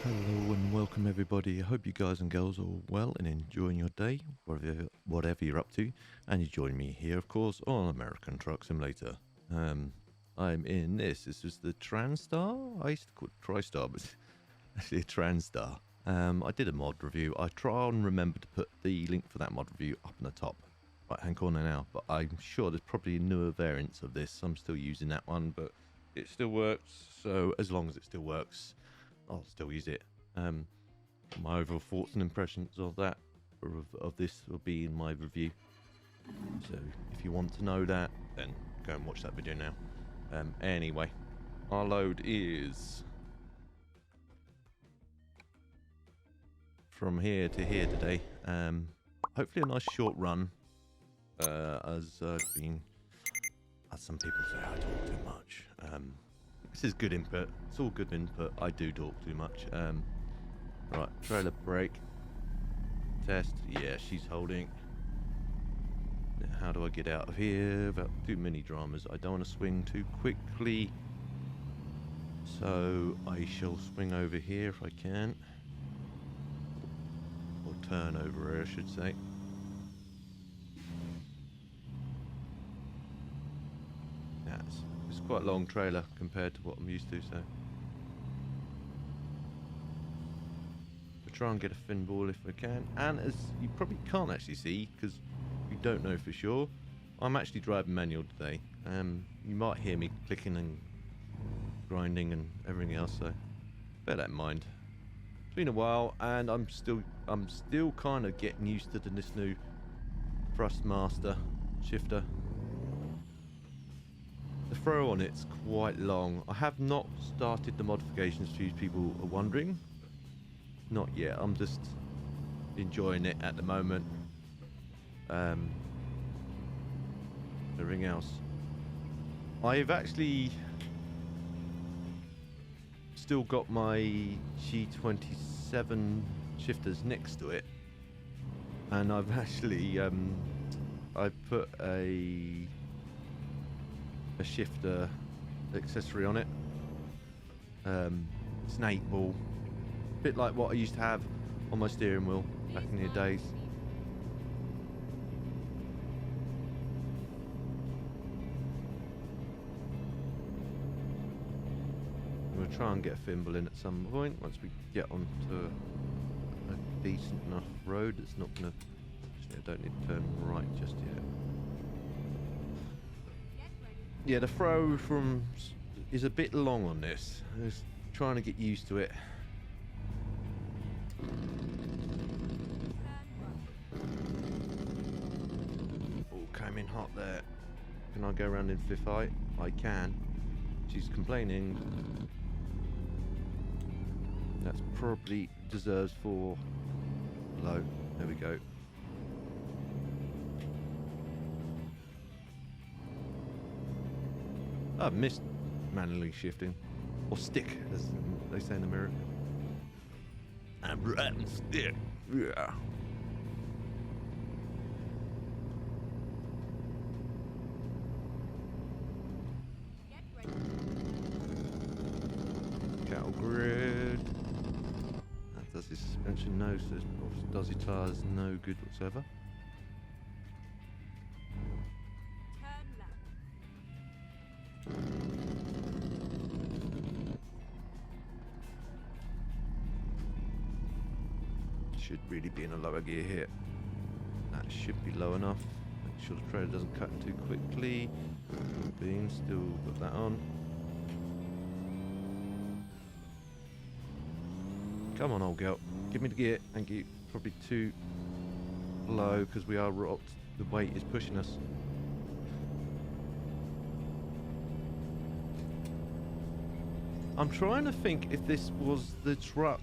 Hello and welcome everybody. I hope you guys and girls are well and enjoying your day, whatever you're up to. And you join me here, of course, on American Truck Simulator. I'm in this. This is the TranStar. I used to call it TriStar, but it's actually a TranStar. I did a mod review. I try and remember to put the link for that mod review up in the top right-hand corner now. But I'm sure there's probably newer variants of this. I'm still using that one, but it still works. So as long as it still works, I'll still use it. My overall thoughts and impressions of that, or of this, will be in my review. So if you want to know that, then go and watch that video now. Anyway, our load is from here to here today. Hopefully a nice short run. As some people say, I talk too much. This is good input. It's all good input. I do talk too much. Right, trailer brake. Test. Yeah, she's holding. Now, how do I get out of here without too many dramas? I don't want to swing too quickly. So I shall swing over here if I can. Or turn over here, I should say. It's quite a long trailer compared to what I'm used to, so I'll try and get a fin ball if I can. And as you probably can't actually see, because you don't know for sure, I'm actually driving manual today. You might hear me clicking and grinding and everything else, so bear that in mind. It's been a while, and I'm still kind of getting used to this new Thrustmaster shifter. The throw on it's quite long. I have not started the modifications, for you people are wondering. Not yet. I'm just enjoying it at the moment. Everything else, I've actually still got my G27 shifters next to it, and I've actually I put a shifter accessory on it. It's an 8-ball, a bit like what I used to have on my steering wheel back in the days. We'll try and get a thimble in at some point once we get onto a decent enough road. It's not gonna, actually, I don't need to turn right just yet. Yeah, the throw is a bit long on this. I was trying to get used to it. Oh, came in hot there. Can I go around in fifth height? I can. She's complaining. That's probably deserves 4 low. There we go. I've missed manually shifting, or stick, as they say in America. I'm riding stick, yeah. Cattle grid. That does his suspension, no. So does his tires, no good whatsoever. Should really be in a lower gear here. That should be low enough. Make sure the trailer doesn't cut in too quickly. Beam, still got that on. Come on, old girl. Give me the gear. Thank you. Probably too low because we are rocked. The weight is pushing us. I'm trying to think if this was the truck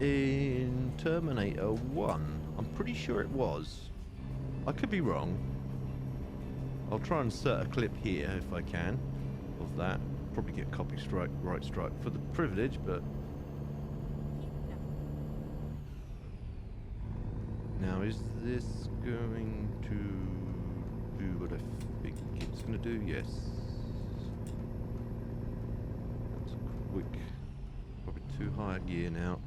in Terminator 1. I'm pretty sure it was. I could be wrong. I'll try and insert a clip here if I can of that. Probably get copy strike, right strike for the privilege, but now is this going to do what I think it's going to do? Yes. That's a quick, probably too high a gear now.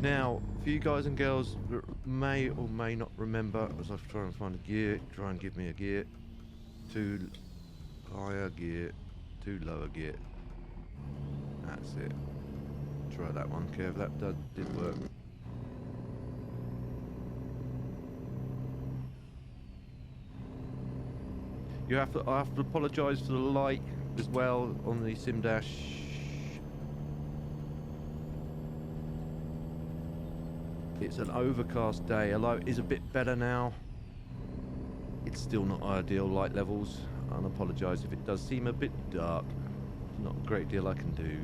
Now, for you guys and girls that may or may not remember, as I try and find a gear, try and give me a gear. 2 higher gear, 2 lower gear. That's it. Try that one, Kev. That did work. I have to apologise for the light as well on the sim dash. It's an overcast day, although it is a bit better now. It's still not ideal light levels. I apologise if it does seem a bit dark. There's not a great deal I can do.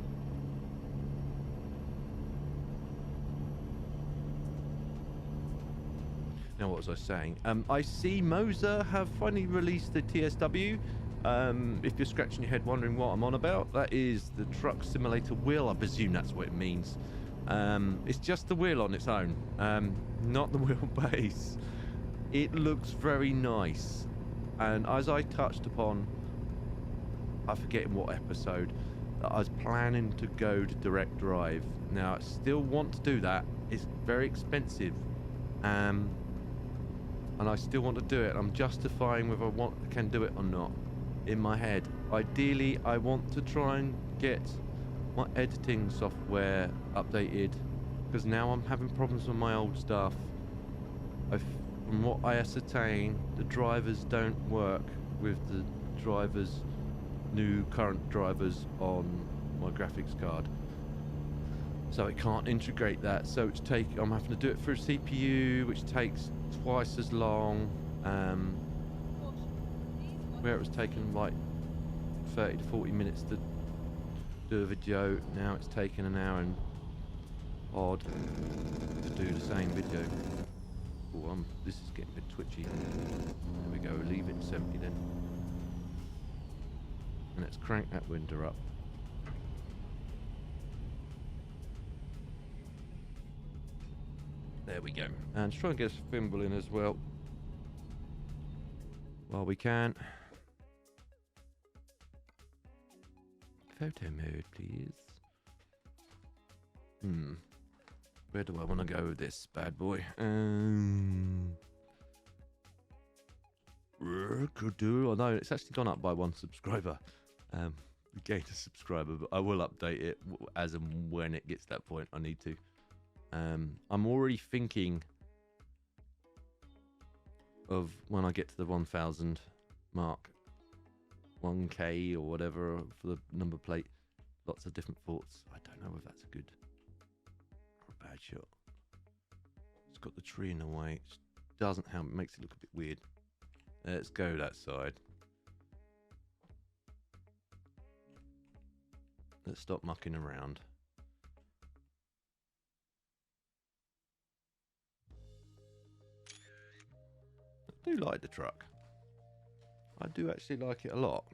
Now, what was I saying? I see Moser have finally released the TSW. If you're scratching your head wondering what I'm on about, that is the truck simulator wheel. I presume that's what it means. It's just the wheel on its own, not the wheelbase. It looks very nice, and as I touched upon, I forget in what episode, that I was planning to go to direct drive. Now I still want to do that. It's very expensive, and I still want to do it. I'm justifying whether I can do it or not in my head. Ideally, I want to try and get my editing software updated, because now I'm having problems with my old stuff. From what I ascertain, the drivers don't work with the current drivers on my graphics card, so it can't integrate that. So I'm having to do it through CPU, which takes twice as long. Where it was taking like 30 to 40 minutes to do a video, now it's taken an hour and odd to do the same video. Oh, this is getting a bit twitchy. There we go, leave it 70 then. And let's crank that window up. There we go. And try and get a thimble in as well while we can. Photo mode, please. Where do I want to go with this bad boy? Could do. I know it's actually gone up by 1 subscriber. We gained a subscriber, but I will update it as and when it gets to that point. I need to. I'm already thinking of when I get to the 1,000 mark, 1K or whatever for the number plate. Lots of different thoughts. I don't know if that's a good or a bad shot. It's got the tree in the way. It doesn't help. It makes it look a bit weird. Let's go that side. Let's stop mucking around. I do like the truck. I do actually like it a lot.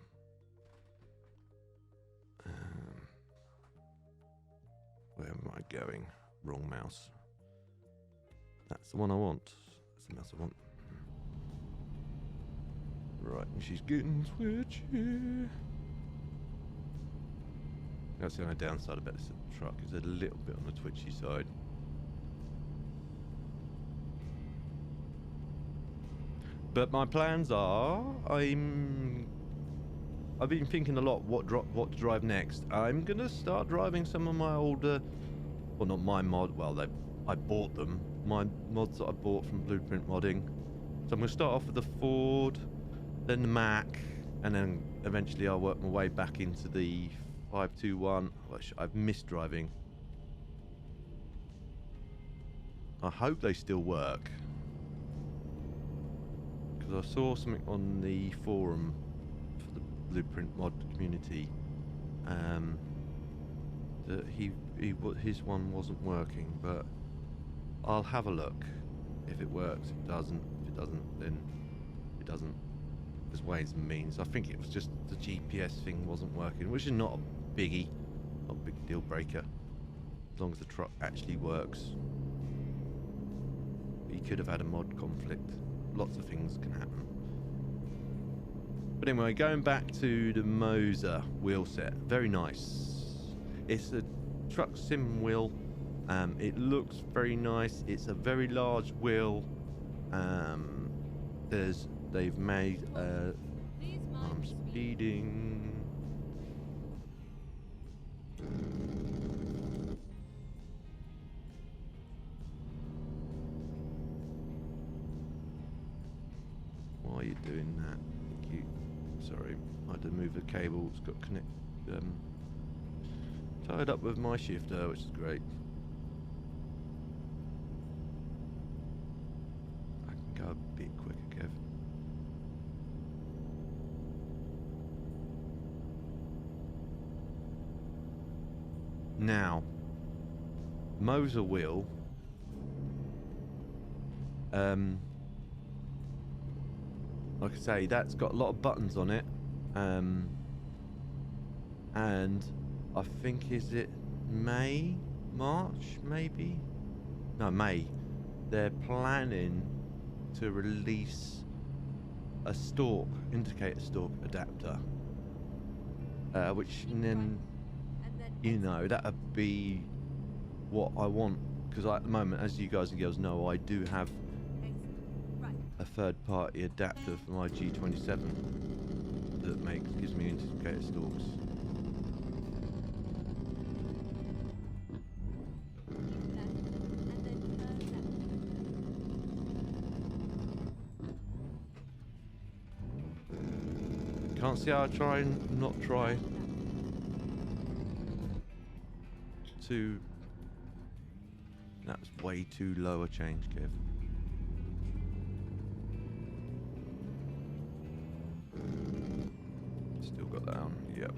Where am I going? Wrong mouse. That's the one I want. That's the mouse I want. Right, and she's getting twitchy. That's the only downside about this truck, is a little bit on the twitchy side. But my plans are, I've been thinking a lot what to drive next. I'm gonna start driving some of my older, well, not my mod, well, I bought them, my mods that I bought from Blueprint Modding. So I'm gonna start off with the Ford, then the Mac, and then eventually I'll work my way back into the 521, which I've missed driving. I hope they still work, because I saw something on the forum for the Blueprint mod community that his one wasn't working, but I'll have a look. If it works, it doesn't. If it doesn't, then it doesn't. There's ways and means. I think it was just the GPS thing wasn't working, which is not a biggie, not a big deal breaker, as long as the truck actually works. But you could have had a mod conflict. Lots of things can happen. But anyway, going back to the Moser wheel set, very nice. It's a truck sim wheel. It looks very nice. It's a very large wheel. They've made. I'm speeding. Why are you doing that? Thank you. Sorry, I had to move the cable. It's got tied up with my shifter, which is great. I can go a bit quicker, Kev. Now, Moser wheel. Like I say, that's got a lot of buttons on it. And I think, is it May? March, maybe? No, May. They're planning to release a indicator stalk adapter. Which then, you know, that would be what I want. Because at the moment, as you guys and girls know, I do have a third-party adapter for my G27 that gives me indicator stalks. Can't see how I try and not try to. That was way too low a change, Kev. Still got that on. Yep.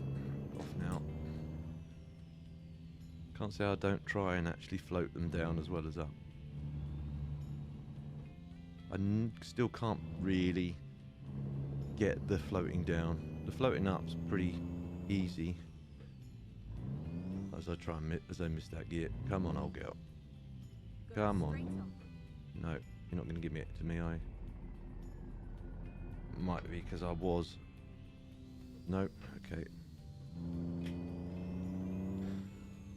Off now. Can't say I don't try and actually float them down as well as up. I still can't really get the floating down. The floating up's pretty easy. As I miss that gear. Come on, old girl. Come on. No, you're not going to give it to me, are you? Might be because I was. Nope. Okay.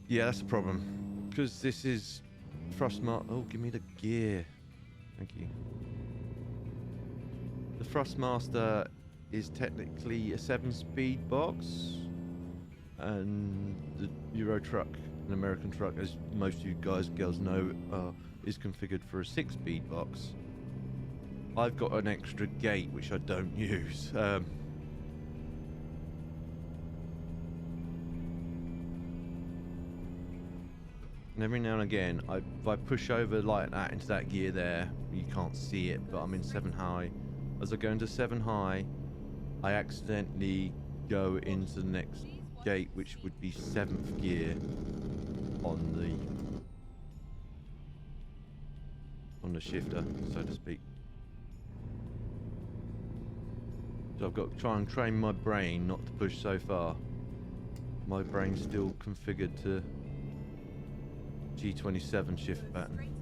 Yeah, that's the problem. Because this is Thrustmaster. Oh, give me the gear. Thank you. The Thrustmaster is technically a 7-speed box, and the Euro truck, an American truck, as most of you guys and girls know, is configured for a 6-speed box. I've got an extra gate which I don't use. And every now and again, if I push over like that into that gear there, you can't see it, but I'm in 7 high. As I go into 7 high, I accidentally go into the next gate, which would be 7th gear on the shifter, so to speak. So I've got to try and train my brain not to push so far. My brain's still configured to G27 shift pattern.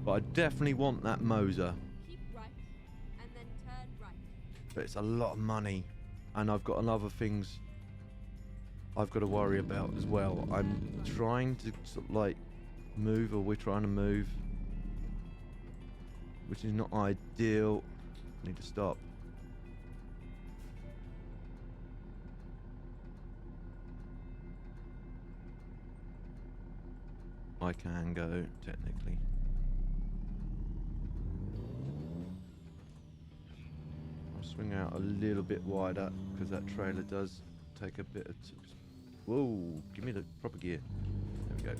But I definitely want that Moser. Keep right and then turn right. But it's a lot of money, and I've got other things I've got to worry about as well. I'm trying to sort of like move, or we're trying to move, which is not ideal. I need to stop. I can go, technically. I'll swing out a little bit wider, because that trailer does take a bit of... Whoa, give me the proper gear. There we go.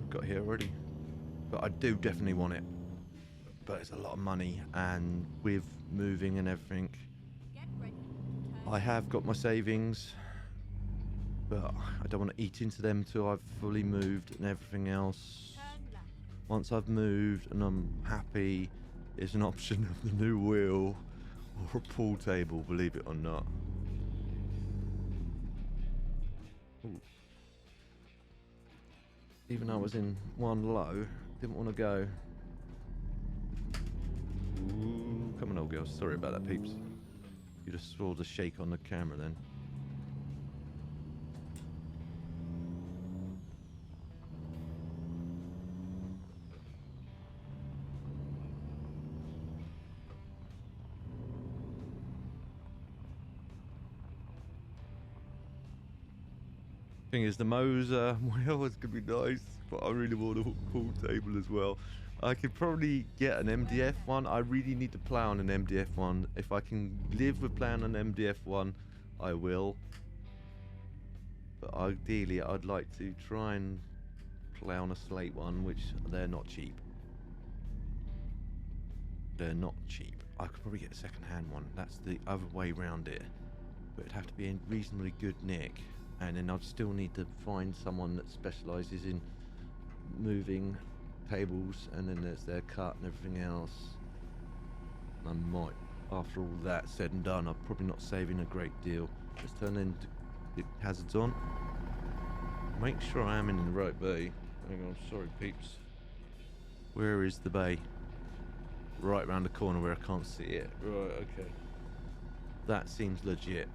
Got here already. But I do definitely want it. But it's a lot of money, and with moving and everything, I have got my savings, but I don't want to eat into them till I've fully moved and everything else. Once I've moved and I'm happy, it's an option of the new wheel or a pool table, believe it or not. Ooh. Even though I was in one low, didn't want to go. Ooh, come on, old girl. Sorry about that, peeps. You just saw the shake on the camera then. Thing is, the Moser, well, it's gonna be nice, but I really want a pool table as well. I could probably get an MDF one. I really need to play on an MDF one. If I can live with playing on an MDF one, I will. But ideally, I'd like to try and play on a slate one, which they're not cheap. They're not cheap. I could probably get a second-hand one. That's the other way around it. But it'd have to be in reasonably good nick. And then I'd still need to find someone that specialises in moving tables, and then there's their cut and everything else. I might, after all that said and done, I'm probably not saving a great deal. Let's turn into the hazards on. Make sure I am in the right bay. Hang on, sorry peeps. Where is the bay? Right round the corner where I can't see it. Right, okay. That seems legit.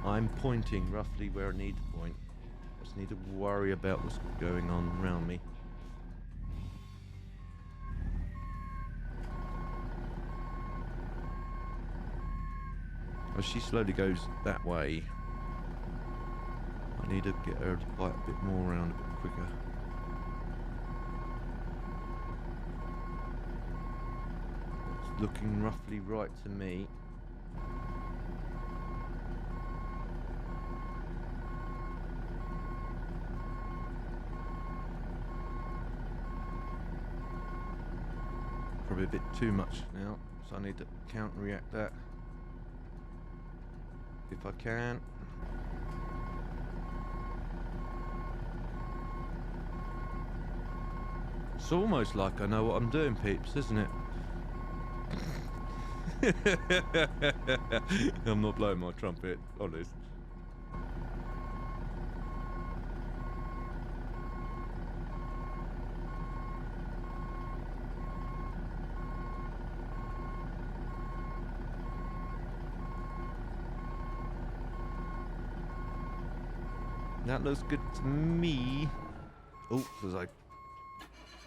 I'm pointing roughly where I need to point. I just need to worry about what's going on around me. As she slowly goes that way, I need to get her to bite a bit more around a bit quicker. It's looking roughly right to me. Probably a bit too much now, so I need to counter-react that if I can. It's almost like I know what I'm doing, peeps, isn't it? I'm not blowing my trumpet, honest. That looks good to me. Oh, because I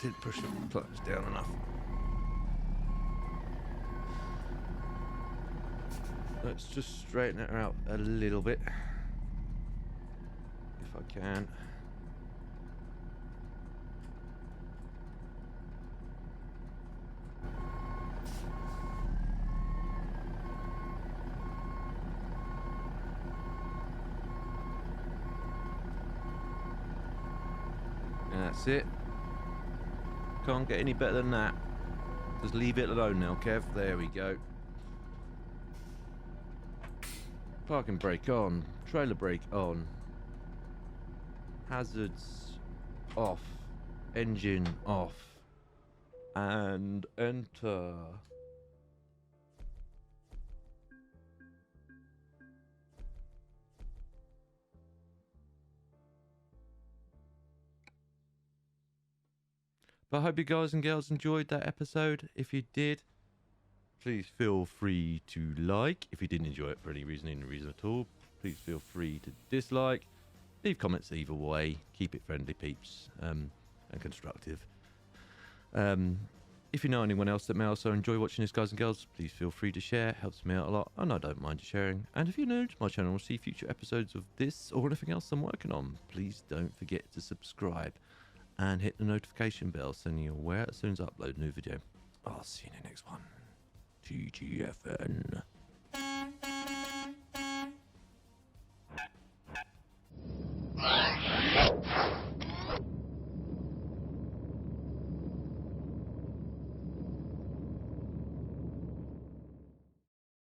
didn't push the clutch down enough. Let's just straighten it out a little bit, if I can. And that's it. Can't get any better than that. Just leave it alone now, Kev. There we go. Parking brake on. Trailer brake on. Hazards off. Engine off. And enter. But I hope you guys and girls enjoyed that episode. If you did, please feel free to like. If you didn't enjoy it for any reason at all, please feel free to dislike. Leave comments either way. Keep it friendly, peeps, and constructive. If you know anyone else that may also enjoy watching this, guys and girls, please feel free to share. It helps me out a lot, and I don't mind you sharing. And if you're new to my channel and see future episodes of this or anything else I'm working on, please don't forget to subscribe and hit the notification bell so you're aware as soon as I upload a new video. I'll see you in the next one. TGFN.